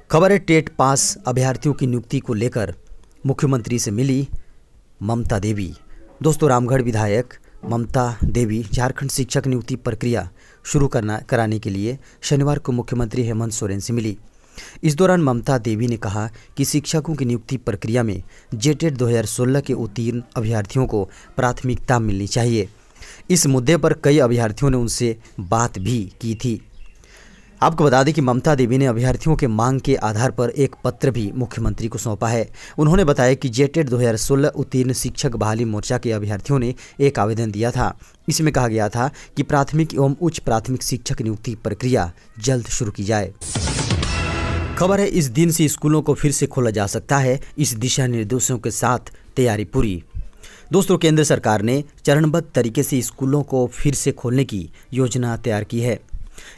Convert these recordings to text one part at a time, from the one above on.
खबर है TET pass अभ्यर्थियों की नियुक्ति को लेकर मुख्यमंत्री से मिली ममता देवी। दोस्तों, रामगढ़ विधायक ममता देवी झारखंड शिक्षक नियुक्ति प्रक्रिया शुरू कराने के लिए शनिवार को मुख्यमंत्री हेमंत सोरेन से मिली। इस दौरान ममता देवी ने कहा कि शिक्षकों की नियुक्ति प्रक्रिया में जेटेट 2016 के उत्तीर्ण अभ्यर्थियों को प्राथमिकता मिलनी चाहिए। इस मुद्दे पर कई अभ्यर्थियों ने उनसे बात भी की थी। आपको बता दें कि ममता देवी ने अभ्यर्थियों के मांग के आधार पर एक पत्र भी मुख्यमंत्री को सौंपा है। उन्होंने बताया कि जेटेट 2016 उत्तीर्ण शिक्षक बहाली मोर्चा के अभ्यर्थियों ने एक आवेदन दिया था। इसमें कहा गया था कि प्राथमिक एवं उच्च प्राथमिक शिक्षक नियुक्ति प्रक्रिया जल्द शुरू की जाए। खबर है इस दिन से स्कूलों को फिर से खोला जा सकता है, इस दिशा निर्देशों के साथ तैयारी पूरी। दोस्तों, केंद्र सरकार ने चरणबद्ध तरीके से स्कूलों को फिर से खोलने की योजना तैयार की है,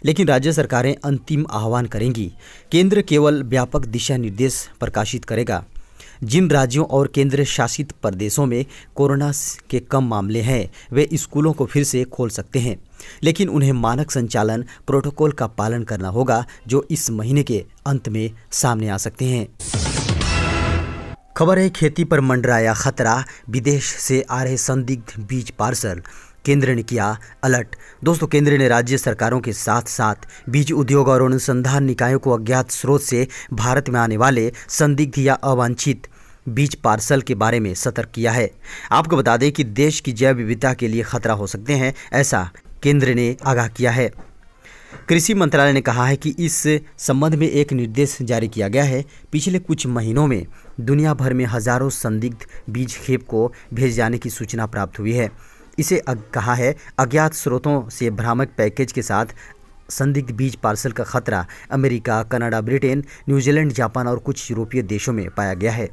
लेकिन राज्य सरकारें अंतिम आह्वान करेंगी। केंद्र केवल व्यापक दिशा निर्देश प्रकाशित करेगा। जिन राज्यों और केंद्र शासित प्रदेशों में कोरोना के कम मामले हैं वे स्कूलों को फिर से खोल सकते हैं, लेकिन उन्हें मानक संचालन प्रोटोकॉल का पालन करना होगा, जो इस महीने के अंत में सामने आ सकते हैं। खबर है खेती पर मंडराया खतरा, विदेश से आ रहे संदिग्ध बीज पार्सल, केंद्र ने किया अलर्ट। दोस्तों, केंद्र ने राज्य सरकारों के साथ साथ बीज उद्योग और अनुसंधान निकायों को अज्ञात स्रोत से भारत में आने वाले संदिग्ध या अवांछित बीज पार्सल के बारे में सतर्क किया है। आपको बता दें कि देश की जैव विविधता के लिए खतरा हो सकते हैं, ऐसा केंद्र ने आगाह किया है। कृषि मंत्रालय ने कहा है कि इस संबंध में एक निर्देश जारी किया गया है। पिछले कुछ महीनों में दुनिया भर में हजारों संदिग्ध बीज खेप को भेजे जाने की सूचना प्राप्त हुई है। इसे कहा है अज्ञात स्रोतों से भ्रामक पैकेज के साथ संदिग्ध बीज पार्सल का खतरा America, Canada, Britain, New Zealand, Japan और कुछ यूरोपीय देशों में पाया गया है।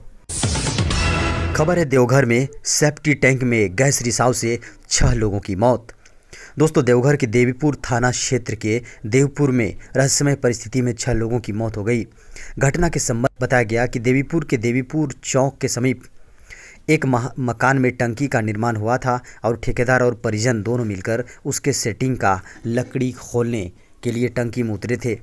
खबर है देवघर में सेप्टी टैंक में गैस रिसाव से 6 लोगों की मौत। दोस्तों, देवघर के देवीपुर थाना क्षेत्र के देवपुर में रहस्यमय परिस्थिति में 6 लोगों की मौत हो गई। घटना के संबंध बताया गया कि देवीपुर के देवीपुर चौक के समीप एक मकान में टंकी का निर्माण हुआ था और ठेकेदार और परिजन दोनों मिलकर उसके सेटिंग का लकड़ी खोलने के लिए टंकी में उतरे थे,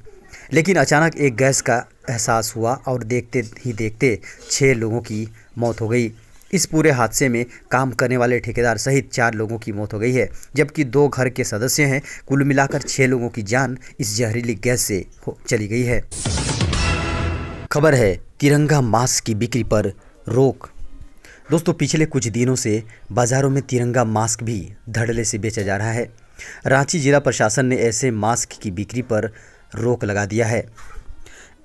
लेकिन अचानक एक गैस का एहसास हुआ और देखते ही देखते 6 लोगों की मौत हो गई। इस पूरे हादसे में काम करने वाले ठेकेदार सहित 4 लोगों की मौत हो गई है, जबकि 2 घर के सदस्य हैं। कुल मिलाकर 6 लोगों की जान इस जहरीली गैस से चली गई है। खबर है तिरंगा मास्क की बिक्री पर रोक। दोस्तों, पिछले कुछ दिनों से बाज़ारों में तिरंगा मास्क भी धड़ल्ले से बेचा जा रहा है। रांची जिला प्रशासन ने ऐसे मास्क की बिक्री पर रोक लगा दिया है।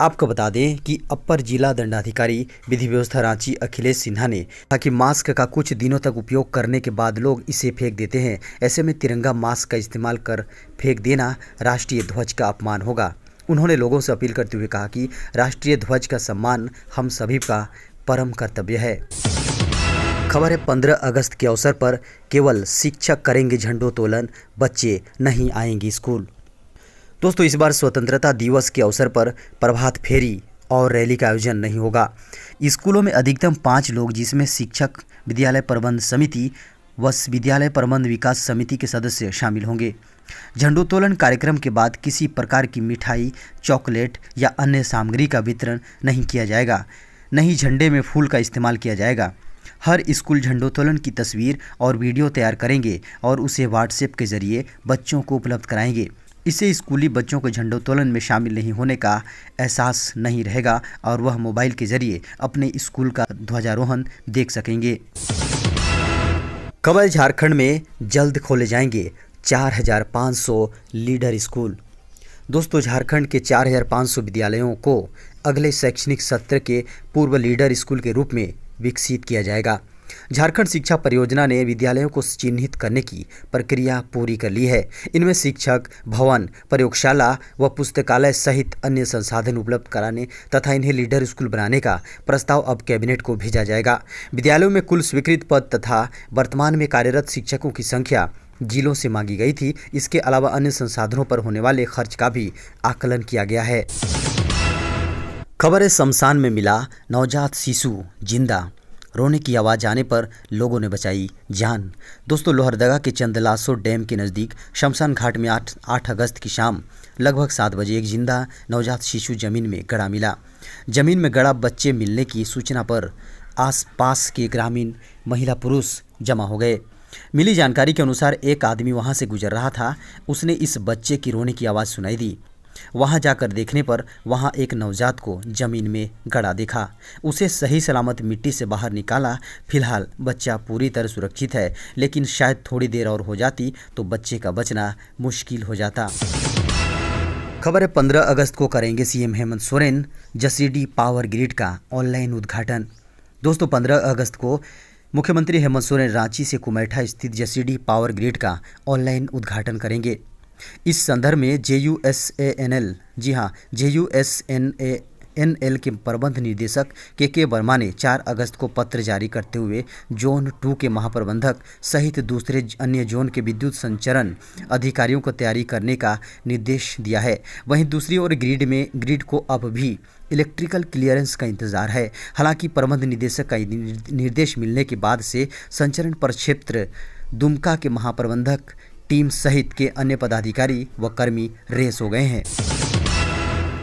आपको बता दें कि अपर जिला दंडाधिकारी विधि व्यवस्था रांची अखिलेश सिन्हा ने कहा कि मास्क का कुछ दिनों तक उपयोग करने के बाद लोग इसे फेंक देते हैं। ऐसे में तिरंगा मास्क का इस्तेमाल कर फेंक देना राष्ट्रीय ध्वज का अपमान होगा। उन्होंने लोगों से अपील करते हुए कहा कि राष्ट्रीय ध्वज का सम्मान हम सभी का परम कर्तव्य है। खबर है 15 अगस्त के अवसर पर केवल शिक्षक करेंगे झंडोत्तोलन, बच्चे नहीं आएंगे स्कूल। दोस्तों, इस बार स्वतंत्रता दिवस के अवसर पर प्रभात फेरी और रैली का आयोजन नहीं होगा। स्कूलों में अधिकतम 5 लोग, जिसमें शिक्षक, विद्यालय प्रबंध समिति व विद्यालय प्रबंध विकास समिति के सदस्य शामिल होंगे। झंडोत्तोलन कार्यक्रम के बाद किसी प्रकार की मिठाई, चॉकलेट या अन्य सामग्री का वितरण नहीं किया जाएगा। नहीं झंडे में फूल का इस्तेमाल किया जाएगा। हर स्कूल झंडोत्तोलन की तस्वीर और वीडियो तैयार करेंगे और उसे व्हाट्सएप के जरिए बच्चों को उपलब्ध कराएंगे। इससे स्कूली बच्चों को झंडोत्तोलन में शामिल नहीं होने का एहसास नहीं रहेगा और वह मोबाइल के जरिए अपने स्कूल का ध्वजारोहण देख सकेंगे। खबर झारखंड में जल्द खोले जाएंगे 4500 लीडर स्कूल। दोस्तों, झारखंड के 4500 विद्यालयों को अगले शैक्षणिक सत्र के पूर्व लीडर स्कूल के रूप में विकसित किया जाएगा। झारखंड शिक्षा परियोजना ने विद्यालयों को चिन्हित करने की प्रक्रिया पूरी कर ली है। इनमें शिक्षक भवन, प्रयोगशाला व पुस्तकालय सहित अन्य संसाधन उपलब्ध कराने तथा इन्हें लीडर स्कूल बनाने का प्रस्ताव अब कैबिनेट को भेजा जाएगा। विद्यालयों में कुल स्वीकृत पद तथा वर्तमान में कार्यरत शिक्षकों की संख्या जिलों से मांगी गई थी। इसके अलावा अन्य संसाधनों पर होने वाले खर्च का भी आकलन किया गया है। खबर है शमशान में मिला नवजात शिशु जिंदा। रोने की आवाज़ आने पर लोगों ने बचाई जान। दोस्तों, लोहरदगा के चंदलासो डैम के नज़दीक शमशान घाट में 8 अगस्त की शाम लगभग 7 बजे एक जिंदा नवजात शिशु जमीन में गड़ा मिला। जमीन में गड़ा बच्चे मिलने की सूचना पर आसपास के ग्रामीण महिला पुरुष जमा हो गए। मिली जानकारी के अनुसार एक आदमी वहां से गुजर रहा था। उसने इस बच्चे की रोने की आवाज़ सुनाई दी। वहां जाकर देखने पर वहां एक नवजात को जमीन में गड़ा देखा। उसे सही सलामत मिट्टी से बाहर निकाला। फिलहाल बच्चा पूरी तरह सुरक्षित है, लेकिन शायद थोड़ी देर और हो जाती तो बच्चे का बचना मुश्किल हो जाता। खबर है 15 अगस्त को करेंगे CM Hemant Soren Jasidih power grid का ऑनलाइन उद्घाटन। दोस्तों, 15 अगस्त को मुख्यमंत्री हेमंत सोरेन रांची से कुमेठा स्थित जसीडीह पावर ग्रिड का ऑनलाइन उद्घाटन करेंगे। इस संदर्भ में JUSANL JUSNAL के प्रबंध निदेशक के वर्मा ने 4 अगस्त को पत्र जारी करते हुए जोन 2 के महाप्रबंधक सहित दूसरे अन्य जोन के विद्युत संचरण अधिकारियों को तैयारी करने का निर्देश दिया है। वहीं दूसरी ओर ग्रिड को अब भी इलेक्ट्रिकल क्लियरेंस का इंतजार है। हालांकि प्रबंध निदेशक का निर्देश मिलने के बाद से संचरण प्रक्षेत्र दुमका के महाप्रबंधक टीम सहित के अन्य पदाधिकारी व कर्मी रेस हो गए हैं।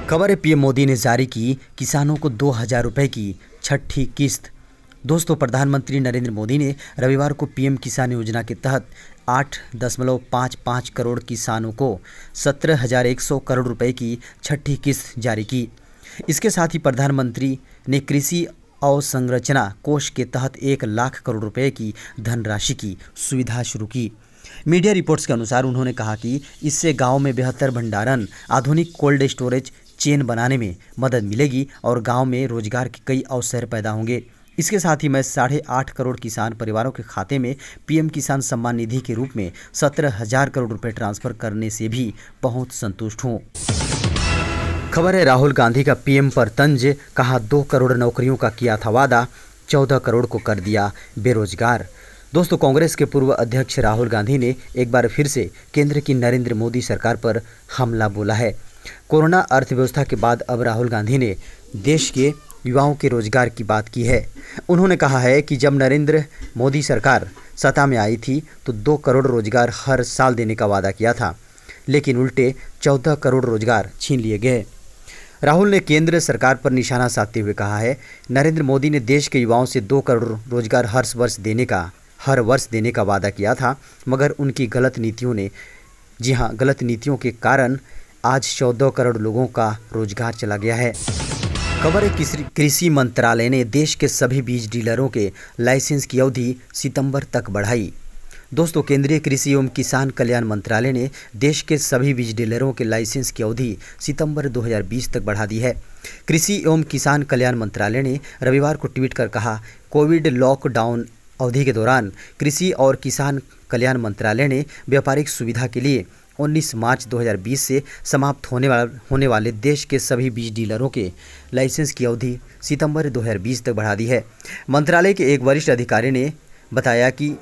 खबर है पीएम मोदी ने जारी की किसानों को 2000 रुपये की छठी किस्त। दोस्तों, प्रधानमंत्री नरेंद्र मोदी ने रविवार को पीएम किसान योजना के तहत 8.55 करोड़ किसानों को 17,100 करोड़ रुपए की छठी किस्त जारी की। इसके साथ ही प्रधानमंत्री ने कृषि अवसंरचना कोष के तहत 1 लाख करोड़ रुपए की धनराशि की सुविधा शुरू की। मीडिया रिपोर्ट्स के अनुसार उन्होंने कहा कि इससे गांव में बेहतर भंडारण, आधुनिक कोल्ड स्टोरेज चेन बनाने में मदद मिलेगी और गांव में रोजगार के कई अवसर पैदा होंगे। इसके साथ ही मैं 8.5 करोड़ किसान परिवारों के खाते में पीएम किसान सम्मान निधि के रूप में 17,000 करोड़ रुपए ट्रांसफर करने से भी बहुत संतुष्ट हूँ। खबर है राहुल गांधी का पीएम पर तंज, कहा 2 करोड़ नौकरियों का किया था वादा, 14 करोड़ को कर दिया बेरोजगार। दोस्तों, कांग्रेस के पूर्व अध्यक्ष राहुल गांधी ने एक बार फिर से केंद्र की नरेंद्र मोदी सरकार पर हमला बोला है। कोरोना अर्थव्यवस्था के बाद अब राहुल गांधी ने देश के युवाओं के रोजगार की बात की है। उन्होंने कहा है कि जब नरेंद्र मोदी सरकार सत्ता में आई थी तो 2 करोड़ रोजगार हर साल देने का वादा किया था, लेकिन उल्टे 14 करोड़ रोजगार छीन लिए गए। राहुल ने केंद्र सरकार पर निशाना साधते हुए कहा है, नरेंद्र मोदी ने देश के युवाओं से 2 करोड़ रोजगार हर वर्ष देने का वादा किया था, मगर उनकी गलत नीतियों के कारण आज 14 करोड़ लोगों का रोजगार चला गया है। खबर है कृषि मंत्रालय ने देश के सभी बीज डीलरों के लाइसेंस की अवधि सितंबर तक बढ़ाई। दोस्तों, केंद्रीय कृषि एवं किसान कल्याण मंत्रालय ने देश के सभी बीज डीलरों के लाइसेंस की अवधि सितंबर 2020 तक बढ़ा दी है। कृषि एवं किसान कल्याण मंत्रालय ने रविवार को ट्वीट कर कहा, कोविड लॉकडाउन अवधि के दौरान कृषि और किसान कल्याण मंत्रालय ने व्यापारिक सुविधा के लिए 19 मार्च 2020 से समाप्त होने वाले देश के सभी बीज डीलरों के लाइसेंस की अवधि सितंबर 2020 तक बढ़ा दी है। मंत्रालय के एक वरिष्ठ अधिकारी ने बताया कि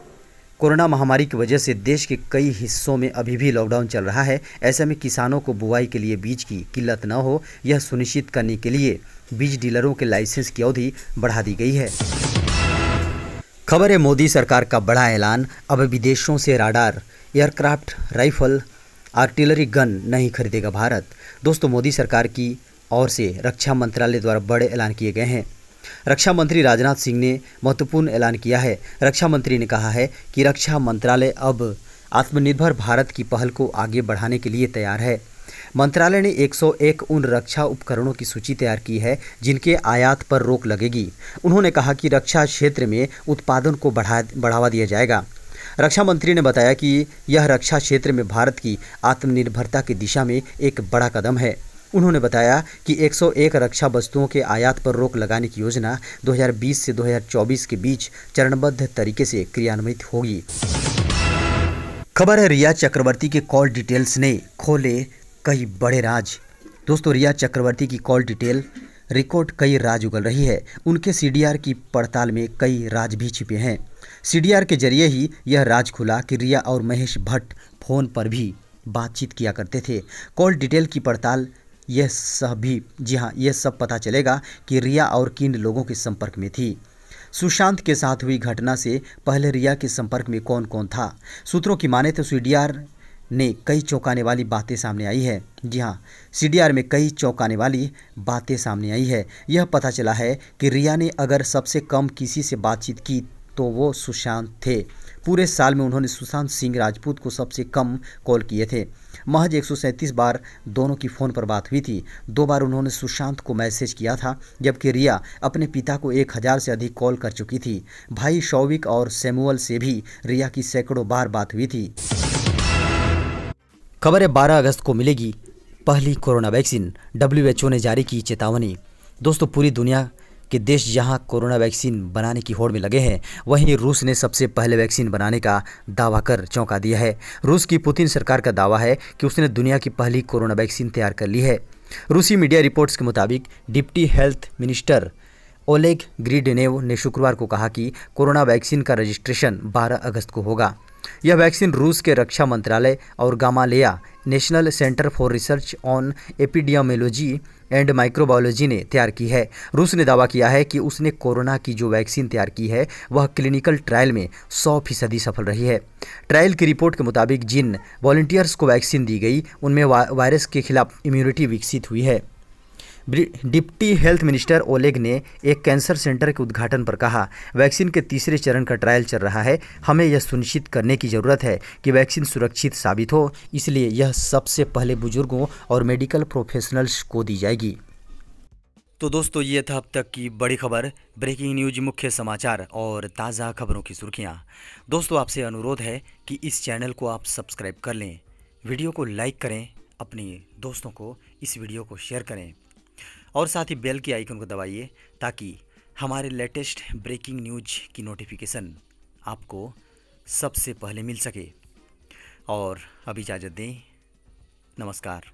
कोरोना महामारी की वजह से देश के कई हिस्सों में अभी भी लॉकडाउन चल रहा है। ऐसे में किसानों को बुआई के लिए बीज की किल्लत न हो, यह सुनिश्चित करने के लिए बीज डीलरों के लाइसेंस की अवधि बढ़ा दी गई है। खबर है मोदी सरकार का बड़ा ऐलान, अब विदेशों से radar, aircraft, rifle, artillery gun नहीं खरीदेगा भारत। दोस्तों, मोदी सरकार की ओर से रक्षा मंत्रालय द्वारा बड़े ऐलान किए गए हैं। रक्षा मंत्री राजनाथ सिंह ने महत्वपूर्ण ऐलान किया है। रक्षा मंत्री ने कहा है कि रक्षा मंत्रालय अब आत्मनिर्भर भारत की पहल को आगे बढ़ाने के लिए तैयार है। मंत्रालय ने 101 उन रक्षा उपकरणों की सूची तैयार की है जिनके आयात पर रोक लगेगी। उन्होंने कहा कि रक्षा क्षेत्र में उत्पादन को बढ़ावा दिया जाएगा। रक्षा मंत्री ने बताया कि यह रक्षा क्षेत्र में भारत की आत्मनिर्भरता की दिशा में एक बड़ा कदम है। उन्होंने बताया कि 101 रक्षा वस्तुओं के आयात पर रोक लगाने की योजना 2020 से 2024 के बीच चरणबद्ध तरीके से क्रियान्वित होगी। खबर है रिया चक्रवर्ती के कॉल डिटेल्स ने खोले कई बड़े राज। दोस्तों, रिया चक्रवर्ती की कॉल डिटेल रिकॉर्ड कई राज उगल रही है। उनके सीडीआर की पड़ताल में कई राज भी छिपे हैं। सीडीआर के जरिए ही यह राज खुला कि रिया और महेश भट्ट फोन पर भी बातचीत किया करते थे। कॉल डिटेल की पड़ताल यह सब पता चलेगा कि रिया और किन लोगों के संपर्क में थी। सुशांत के साथ हुई घटना से पहले रिया के संपर्क में कौन कौन था? सूत्रों की माने तो सीडीआर ने कई चौंकाने वाली बातें सामने आई है। जी हाँ, सीडीआर में कई चौंकाने वाली बातें सामने आई है। यह पता चला है कि रिया ने अगर सबसे कम किसी से बातचीत की तो वो सुशांत थे। पूरे साल में उन्होंने सुशांत सिंह राजपूत को सबसे कम कॉल किए थे। महज 137 बार दोनों की फ़ोन पर बात हुई थी। 2 बार उन्होंने सुशांत को मैसेज किया था, जबकि रिया अपने पिता को 1000 से अधिक कॉल कर चुकी थी। भाई शौविक और सैमुअल से भी रिया की सैकड़ों बार बात हुई थी। खबर है 12 अगस्त को मिलेगी पहली कोरोना वैक्सीन, WHO ने जारी की चेतावनी। दोस्तों, पूरी दुनिया के देश जहां कोरोना वैक्सीन बनाने की होड़ में लगे हैं, वहीं रूस ने सबसे पहले वैक्सीन बनाने का दावा कर चौंका दिया है। रूस की पुतिन सरकार का दावा है कि उसने दुनिया की पहली कोरोना वैक्सीन तैयार कर ली है। रूसी मीडिया रिपोर्ट्स के मुताबिक डिप्टी हेल्थ मिनिस्टर ओलेग ग्रीडेनेव ने शुक्रवार को कहा कि कोरोना वैक्सीन का रजिस्ट्रेशन 12 अगस्त को होगा। यह वैक्सीन रूस के रक्षा मंत्रालय और Gamaleya national centre for research on epidemiology and microbiology ने तैयार की है। रूस ने दावा किया है कि उसने कोरोना की जो वैक्सीन तैयार की है वह क्लिनिकल ट्रायल में 100% सफल रही है। ट्रायल की रिपोर्ट के मुताबिक जिन वॉलंटियर्स को वैक्सीन दी गई उनमें वायरस के खिलाफ इम्यूनिटी विकसित हुई है। डिप्टी हेल्थ मिनिस्टर ओलेग ने एक कैंसर सेंटर के उद्घाटन पर कहा, वैक्सीन के तीसरे चरण का ट्रायल चल रहा है। हमें यह सुनिश्चित करने की ज़रूरत है कि वैक्सीन सुरक्षित साबित हो, इसलिए यह सबसे पहले बुजुर्गों और मेडिकल प्रोफेशनल्स को दी जाएगी। तो दोस्तों, ये था अब तक की बड़ी खबर, ब्रेकिंग न्यूज, मुख्य समाचार और ताज़ा खबरों की सुर्खियाँ। दोस्तों, आपसे अनुरोध है कि इस चैनल को आप सब्सक्राइब कर लें, वीडियो को लाइक करें, अपने दोस्तों को इस वीडियो को शेयर करें और साथ ही बेल की आइकन को दबाइए ताकि हमारे लेटेस्ट ब्रेकिंग न्यूज की नोटिफिकेशन आपको सबसे पहले मिल सके। और अब इजाज़त दें, नमस्कार।